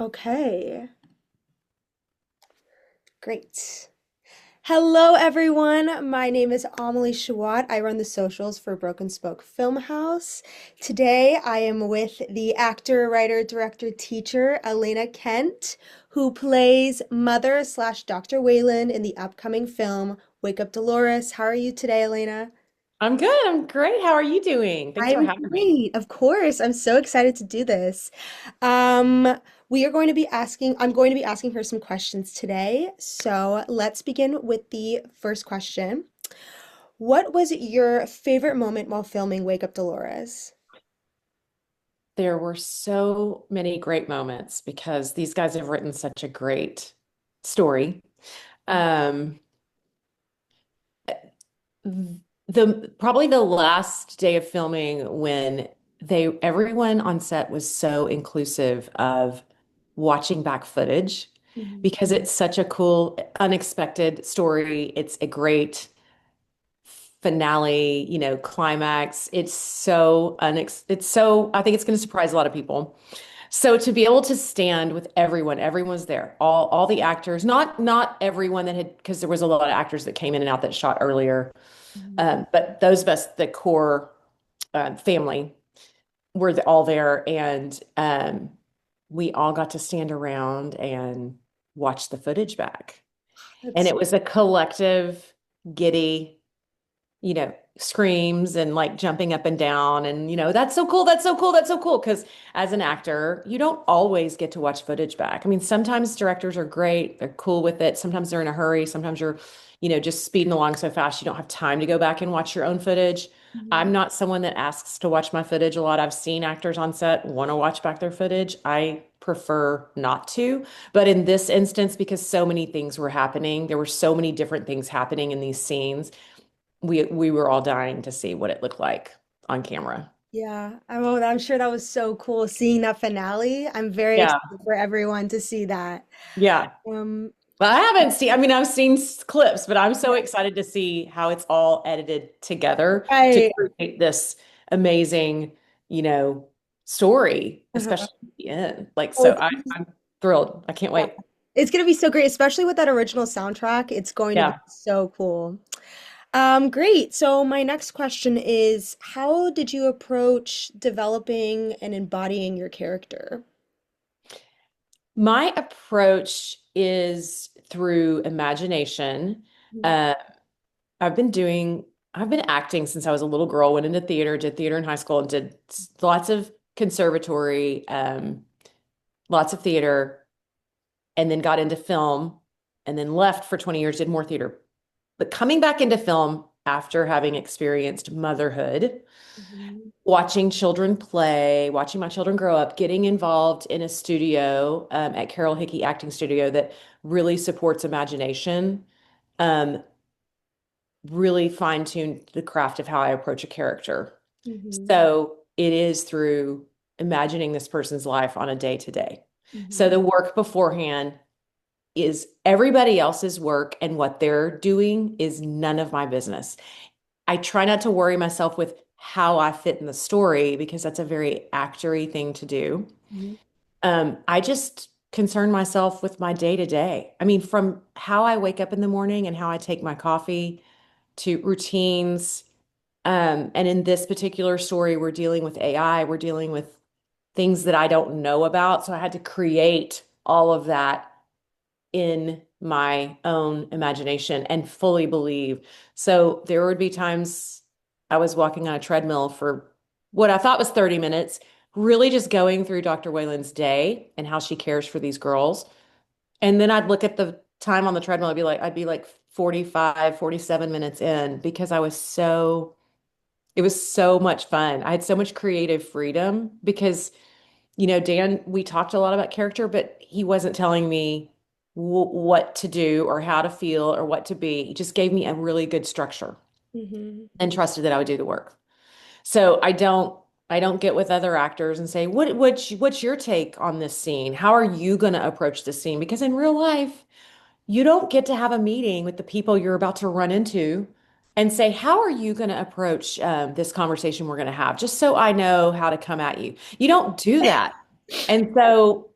Okay, great. Hello, everyone. My name is Amelie Shawat. I run the socials for Broken Spoke Film House. Today, I am with the actor, writer, director, teacher, Elena Kent, who plays Mother slash Dr. Weyland in the upcoming film Wake Up Dolores. How are you today, Elena? I'm good. I'm great. How are you doing? Thanks for I'm having me. great. Of course. I'm so excited to do this. We are going to be I'm going to be asking her some questions today. So let's begin with the first question. What was your favorite moment while filming Wake Up Dolores? There were so many great moments because these guys have written such a great story. Um, the probably the last day of filming when everyone on set was so inclusive of watching back footage Mhm. because it's such a cool, unexpected story. It's a great finale, climax. It's so I think it's going to surprise a lot of people. So to be able to stand with everyone's there. All the actors, not everyone that had because there was a lot of actors that came in and out that shot earlier. Mhm. But those of us, the core family, were all there and we all got to stand around and watch the footage back. And That's it was a collective giddy screams and like jumping up and down. And, that's so cool. That's so cool. That's so cool. Because as an actor, you don't always get to watch footage back. I mean, sometimes directors are great. They're cool with it. Sometimes they're in a hurry. Sometimes you're, just speeding along so fast you don't have time to go back and watch your own footage. Mhm. I'm not someone that asks to watch my footage a lot. I've seen actors on set want to watch back their footage. I prefer not to. But in this instance, because so many things were happening, there were so many different things happening in these scenes we were all dying to see what it looked like on camera. Yeah, I'm sure that was so cool seeing that finale. I'm very Yeah. excited for everyone to see that. Yeah. Um, But I've seen clips, but I'm so excited to see how it's all edited together to right. create this amazing, you know, story, Uh-huh. especially at the end. Like, Oh, so I'm thrilled. I can't yeah. wait. It's gonna be so great, especially with that original soundtrack. It's going to be Yeah. so cool. Great. So my next question is, how did you approach developing and embodying your character? My approach is through imagination. Mhm. Uh, I've been acting since I was a little girl, went into theater, did theater in high school, and did lots of conservatory, lots of theater, and then got into film and then left for 20 years, did more theater. But coming back into film after having experienced motherhood, Mhm. watching children play, watching my children grow up, getting involved in a studio at Carol Hickey Acting Studio that really supports imagination. Um, really fine-tuned the craft of how I approach a character. Mhm. So it is through imagining this person's life on a day to day. So Mhm. the work beforehand is everybody else's work, and what they're doing is none of my business. I try not to worry myself with how I fit in the story because that's a very actory thing to do. Mhm. I just concern myself with my day to day. I mean, from how I wake up in the morning and how I take my coffee to routines. And in this particular story, we're dealing with AI, we're dealing with things that I don't know about. So I had to create all of that in my own imagination and fully believe. So there would be times I was walking on a treadmill for what I thought was 30 minutes, really just going through Dr. Wayland's day and how she cares for these girls. And then I'd look at the time on the treadmill, I'd be like 45, 47 minutes in because it was so much fun. I had so much creative freedom because, Dan, we talked a lot about character, but he wasn't telling me what to do or how to feel or what to be. He just gave me a really good structure Mhm. and trusted that I would do the work. So I don't get with other actors and say, what's your take on this scene? How are you going to approach this scene? Because in real life, you don't get to have a meeting with the people you're about to run into and say, how are you going to approach this conversation we're going to have? Just so I know how to come at you. You don't do that. And so,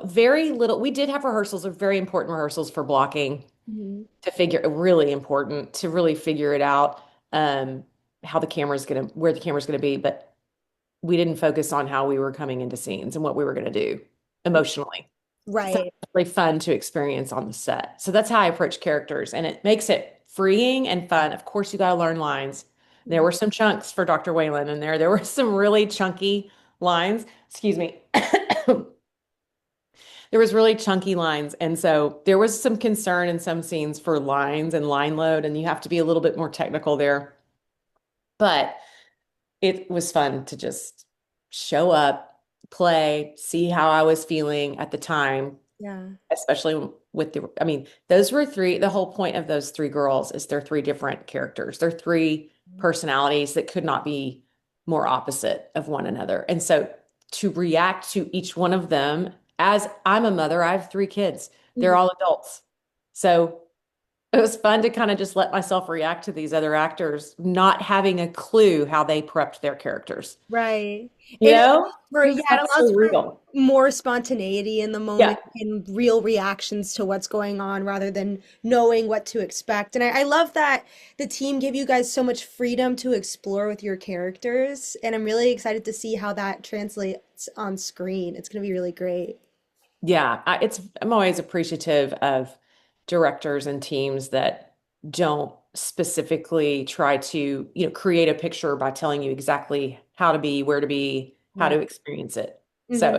very little, we did have rehearsals, very important rehearsals for blocking Mhm. to figure, really important to really figure it out, um, where the camera's going to be. But we didn't focus on how we were coming into scenes and what we were going to do emotionally. So Right. it's really fun to experience on the set. So that's how I approach characters, and it makes it freeing and fun. Of course, you got to learn lines. There Mhm. were some chunks for Dr. Weyland in there. There were some really chunky lines. Excuse me. There was really chunky lines, and so there was some concern in some scenes for lines and line load, and you have to be a little bit more technical there. But it was fun to just show up, play, see how I was feeling at the time, Yeah. especially with those were the whole point of those three girls is they're three different characters. They're three personalities that could not be more opposite of one another. And so to react to each one of them, as I'm a mother, I have three kids. They're Mhm. all adults. So it was fun to kind of just let myself react to these other actors, not having a clue how they prepped their characters. Right. You It know? yeah, Because it that's allows so for real. more spontaneity in the moment Yeah. and real reactions to what's going on rather than knowing what to expect. And I love that the team gave you guys so much freedom to explore with your characters. And I'm really excited to see how that translates on screen. It's going to be really great. Yeah, I'm always appreciative of directors and teams that don't specifically try to, create a picture by telling you exactly how to be, where to be, how Right. to experience it. Hmm. So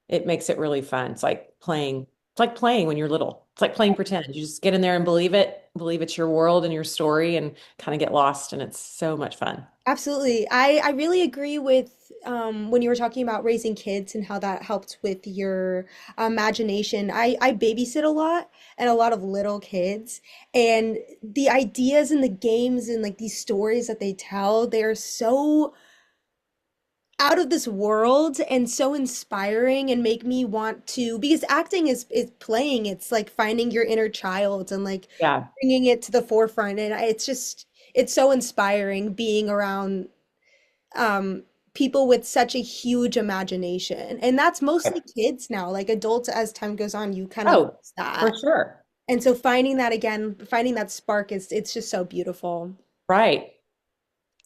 it makes it really fun. It's like playing when you're little. It's like playing pretend. You just get in there and believe it's your world and your story and kind of get lost, and it's so much fun. Absolutely. I really agree with when you were talking about raising kids and how that helped with your imagination. I babysit a lot and a lot of little kids, and the ideas and the games and like these stories that they tell, they're so out of this world and so inspiring and make me want to, because acting is playing. It's like finding your inner child and like Yeah. bringing it to the forefront, and it's just it's so inspiring being around um people with such a huge imagination. And that's mostly kids now. Like adults, as time goes on, you kind of Oh, lose for that. sure. And so finding that again, finding that spark is it's just so beautiful. Right.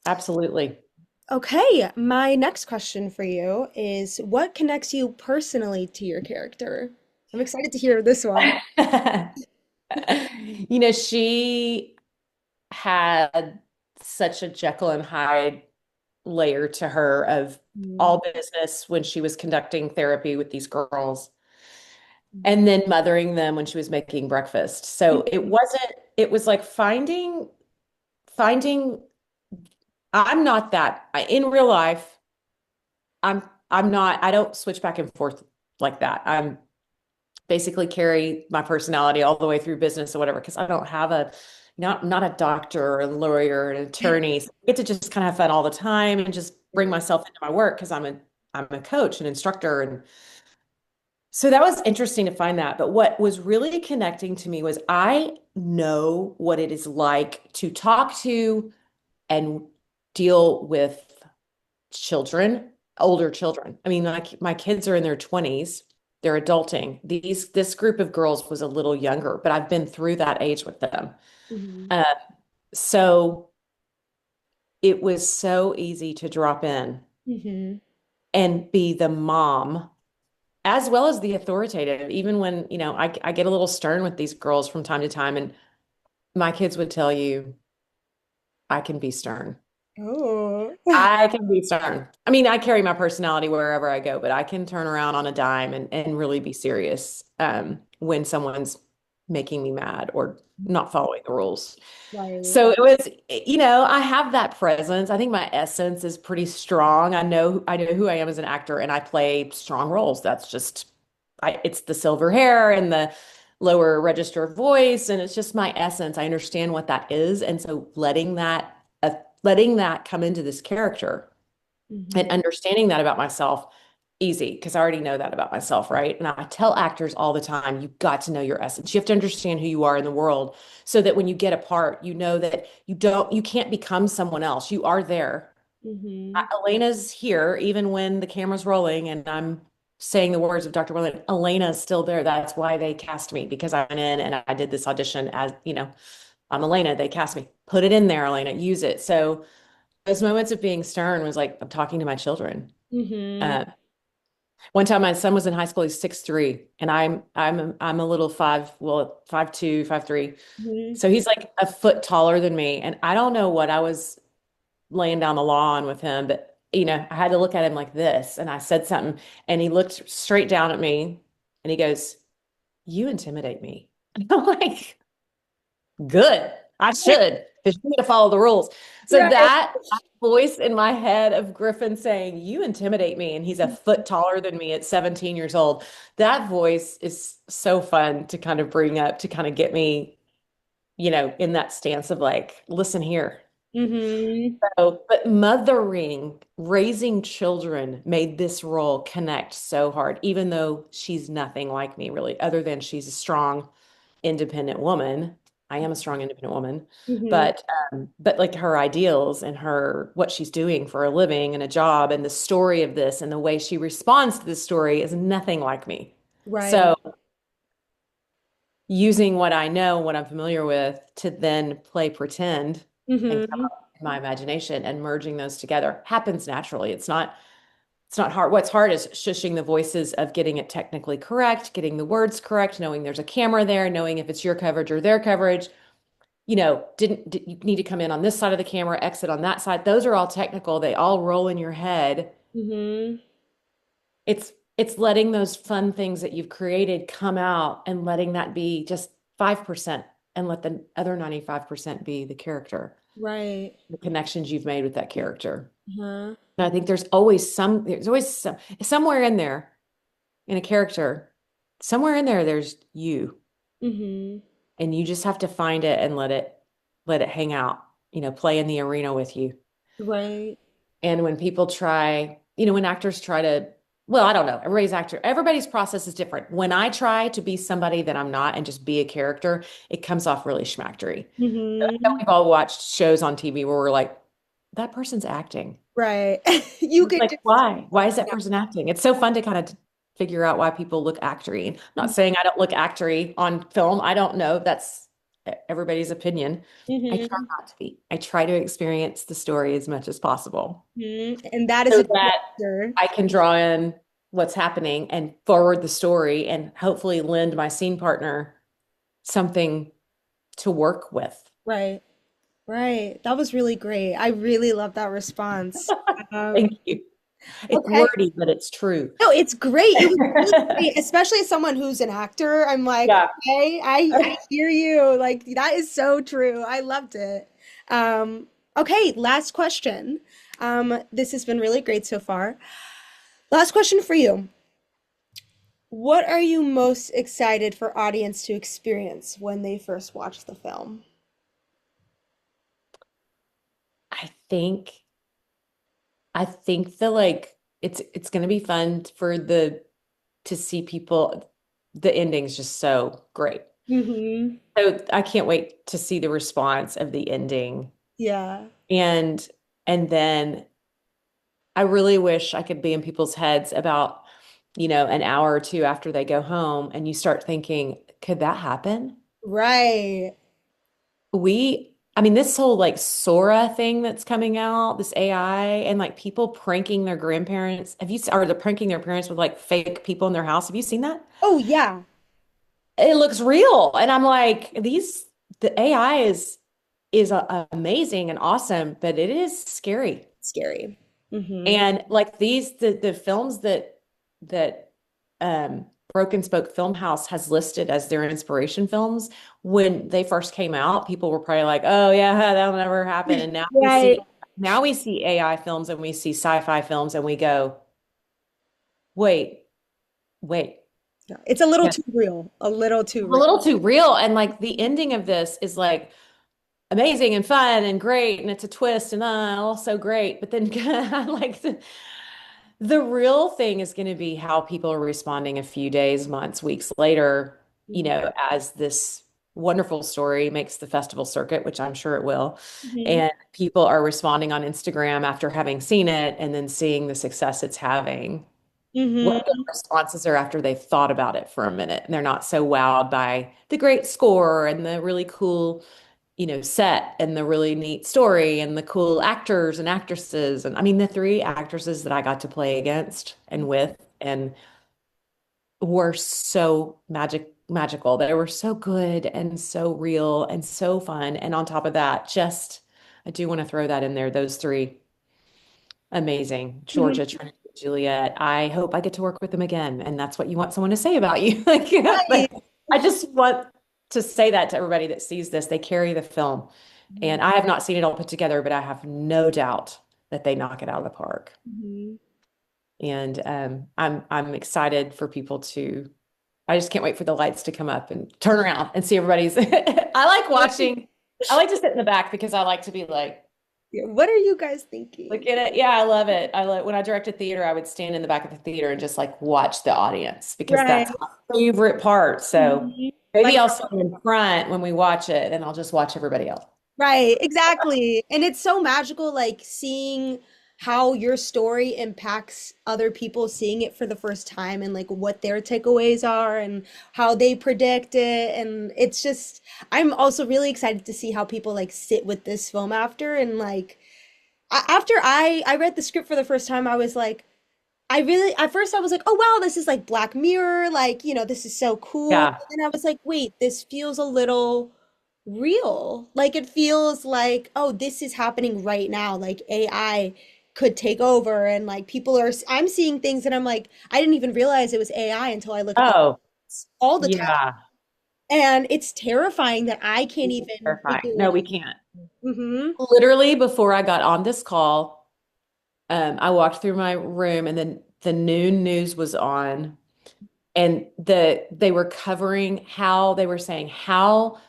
Absolutely. Okay, my next question for you is what connects you personally to your character? I'm excited to hear this one. She had such a Jekyll and Hyde layer to her of Mhm. all business when she was conducting therapy with these girls Mhm. and then mothering them when she was making breakfast. So it was like finding, I'm not that, in real life, I'm, I don't switch back and forth like that. I'm basically carry my personality all the way through business or whatever, because I don't have not a doctor or a lawyer or an attorney. So I get to just kind of have fun all the time and just bring myself into my work because I'm a coach and instructor. And so that was interesting to find that. But what was really connecting to me was I know what it is like to talk to and deal with children, older children. I mean, my kids are in their 20s. They're adulting. This group of girls was a little younger, but I've been through that age with them. Mhm. Uh, so it was so easy to drop in Mhm. and be the mom as well as the authoritative, even when, I get a little stern with these girls from time to time, and my kids would tell you, I can be stern. Oh. I can be stern. I mean, I carry my personality wherever I go, but I can turn around on a dime and really be serious when someone's making me mad or not following the rules. Right. So it was, I have that presence. I think my essence is pretty strong. I know who I am as an actor, and I play strong roles. That's just, it's the silver hair and the lower register voice, and it's just my essence. I understand what that is, and so letting that come into this character Mhm. and understanding that about myself easy because I already know that about myself, right? And I tell actors all the time, you've got to know your essence. You have to understand who you are in the world so that when you get a part, you know that you can't become someone else. You are there. Mhm. Elena's here even when the camera's rolling and I'm saying the words of Dr. Weyland, Elena's still there. That's why they cast me because I went in and I did this audition as, I'm Elena. They cast me. Put it in there, Elena. Use it. So those moments of being stern was like I'm talking to my children. Mm-hmm. Uh, One time my son was in high school, he's 6'3", and I'm a little 5'2", 5'3". Mm-hmm. So he's like a foot taller than me. And I don't know what I was laying down the law on with him, but I had to look at him like this. And I said something and he looked straight down at me and he goes, "You intimidate me." And I'm like, good. I should, because you need to follow the rules. So Right. that voice in my head of Griffin saying, "You intimidate me," and he's a foot taller than me at 17 years old. That voice is so fun to kind of bring up to kind of get me, in that stance of like, listen here. Mm-hmm. So, but mothering, raising children made this role connect so hard, even though she's nothing like me, really, other than she's a strong, independent woman. I am a strong, independent woman, Mm-hmm. but like her ideals and her what she's doing for a living and a job and the story of this and the way she responds to this story is nothing like me. Right. So using what I know, what I'm familiar with, to then play pretend and come Mm-hmm. up with my imagination and merging those together happens naturally. It's not hard. What's hard is shushing the voices of getting it technically correct, getting the words correct, knowing there's a camera there, knowing if it's your coverage or their coverage. Didn't you need to come in on this side of the camera, exit on that side? Those are all technical. They all roll in your head. Mm-hmm. It's letting those fun things that you've created come out and letting that be just 5% and let the other 95% be the character, Right. the connections you've made with that character. Uh-huh. And I think there's always somewhere in there in a character, somewhere in there, there's you. Mm-hmm. And you just have to find it and let it hang out, play in the arena with you. Right. And when people try, when actors try to, well, I don't know, everybody's process is different. When I try to be somebody that I'm not and just be a character, it comes off really schmactery. Mm-hmm. We've all watched shows on TV where we're like, that person's acting. Right. You It's could like, just why? Why is that person acting? It's so fun to kind of figure out why people look actory. I'm not saying I don't look actory on film. I don't know. That's everybody's opinion. I try mm-hmm. not to be. I try to experience the story as much as possible Mm-hmm. And that is so a that director. I can draw in what's happening and forward the story and hopefully lend my scene partner something to work with. Right. Right. That was really great. I really love that response. Um, Thank you. It's okay. wordy, but it's true. No, it's great. It was really great, especially as someone who's an actor. I'm like, Yeah. okay, I hear you. Like that is so true. I loved it. Um, okay, last question. This has been really great so far. Last question for you. What are you most excited for audience to experience when they first watch the film? I think the like it's going to be fun for the to see people. The ending's just so great. Mm-hmm. So I can't wait to see the response of the ending. Yeah. And then I really wish I could be in people's heads about, an hour or two after they go home and you start thinking, could that happen? Right. I mean, this whole like Sora thing that's coming out, this AI and like people pranking their grandparents. Or they're pranking their parents with like fake people in their house. Have you seen that? Oh, yeah. It looks real. And I'm like, the AI is amazing and awesome, but it is scary. Scary. Mm-hmm. And like the films that Broken Spoke Film House has listed as their inspiration films, when they first came out, people were probably like, "Oh yeah, that'll never happen." And Right. now we see AI films and we see sci-fi films and we go, "Wait, wait." Yeah. It's a little Yeah. too real. A little too A real. little too real. And like the ending of this is like amazing and fun and great and it's a twist and also great. But then like the real thing is going to be how people are responding a few days, months, weeks later, as this wonderful story makes the festival circuit, which I'm sure it will. Mm-hmm. And people are responding on Instagram after having seen it and then seeing the success it's having. what the Mm-hmm. responses are after they've thought about it for a minute and they're not so wowed by the great score and the really cool, set and the really neat story and the cool actors and actresses. And I mean, the three actresses that I got to play against and with and were so magical. They were so good and so real and so fun. And on top of that, just I do want to throw that in there. Those three amazing. Mm-hmm. Georgia, Trinity, Juliet. I hope I get to work with them again. And that's what you want someone to say about you. Right. Like I just want to say that to everybody that sees this. They carry the film. And I have not seen it all put together, but I have no doubt that they knock it out of the park. Mm-hmm. And I'm excited for people to I just can't wait for the lights to come up and turn around and see everybody's I like watching. I like to sit in the back because I like to be like Yeah, what are you guys look thinking? at it. Yeah, I love it. I love when I directed theater, I would stand in the back of the theater and just like watch the audience because Right. that's my favorite part. So Mhm. maybe Like, I'll stand in front when we watch it and I'll just watch everybody else. right, exactly. And it's so magical, like seeing how your story impacts other people seeing it for the first time and like what their takeaways are and how they predict it. And it's just, I'm also really excited to see how people like sit with this film after and like after I read the script for the first time, I was like, I really, at first I was like, oh wow, this is like Black Mirror, like, this is so cool. Yeah. And I was like, wait, this feels a little real. Like it feels like, oh, this is happening right now. Like AI could take over and like people are, I'm seeing things and I'm like, I didn't even realize it was AI until I look at the Oh, all the time. yeah. And it's terrifying that I can't It's even terrifying. figure No, it we out. can't. Mm-hmm. Literally before I got on this call, I walked through my room and then the noon news was on and they were covering how they were saying how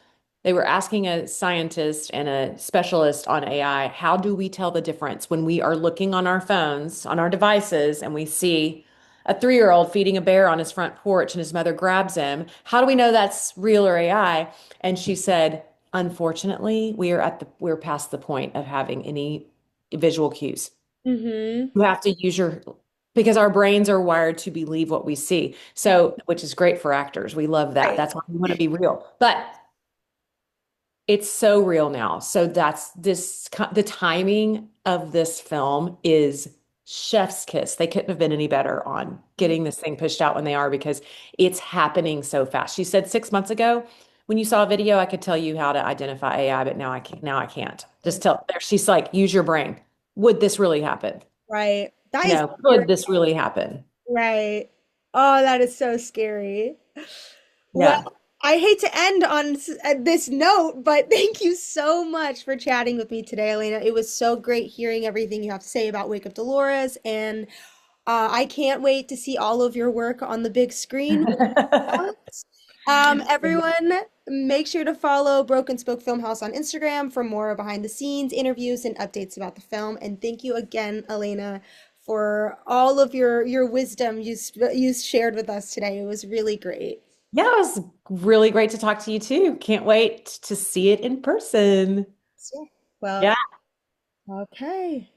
they were asking a scientist and a specialist on AI, how do we tell the difference when we are looking on our phones, on our devices, and we see a 3-year-old feeding a bear on his front porch and his mother grabs him? How do we know that's real or AI? And she said, unfortunately, we're past the point of having any visual cues. Mm-hmm. You have to use your because our brains are wired to believe what we see. So, which is great for actors. We love that. Right. That's why we want to be real. But it's so real now. So that's the timing of this film is chef's kiss. They couldn't have been any better on getting this thing pushed out when they are because it's happening so fast. She said 6 months ago, when you saw a video, I could tell you how to identify AI, but now I can't. Now I can't. Just tell there. She's like, use your brain. Would this really happen? Right. That is Could this really happen? right. Oh, that is so scary. Well, Yeah. I hate to end on this note, but thank you so much for chatting with me today, Elena. It was so great hearing everything you have to say about Wake Up Dolores, and I can't wait to see all of your work on the big screen. Everyone, make sure to follow Broken Spoke Film House on Instagram for more behind the scenes interviews and updates about the film. And thank you again, Elena, for all of your wisdom you shared with us today. It was really great. Yeah, it was really great to talk to you too. Can't wait to see it in person. So, well, Yeah. okay.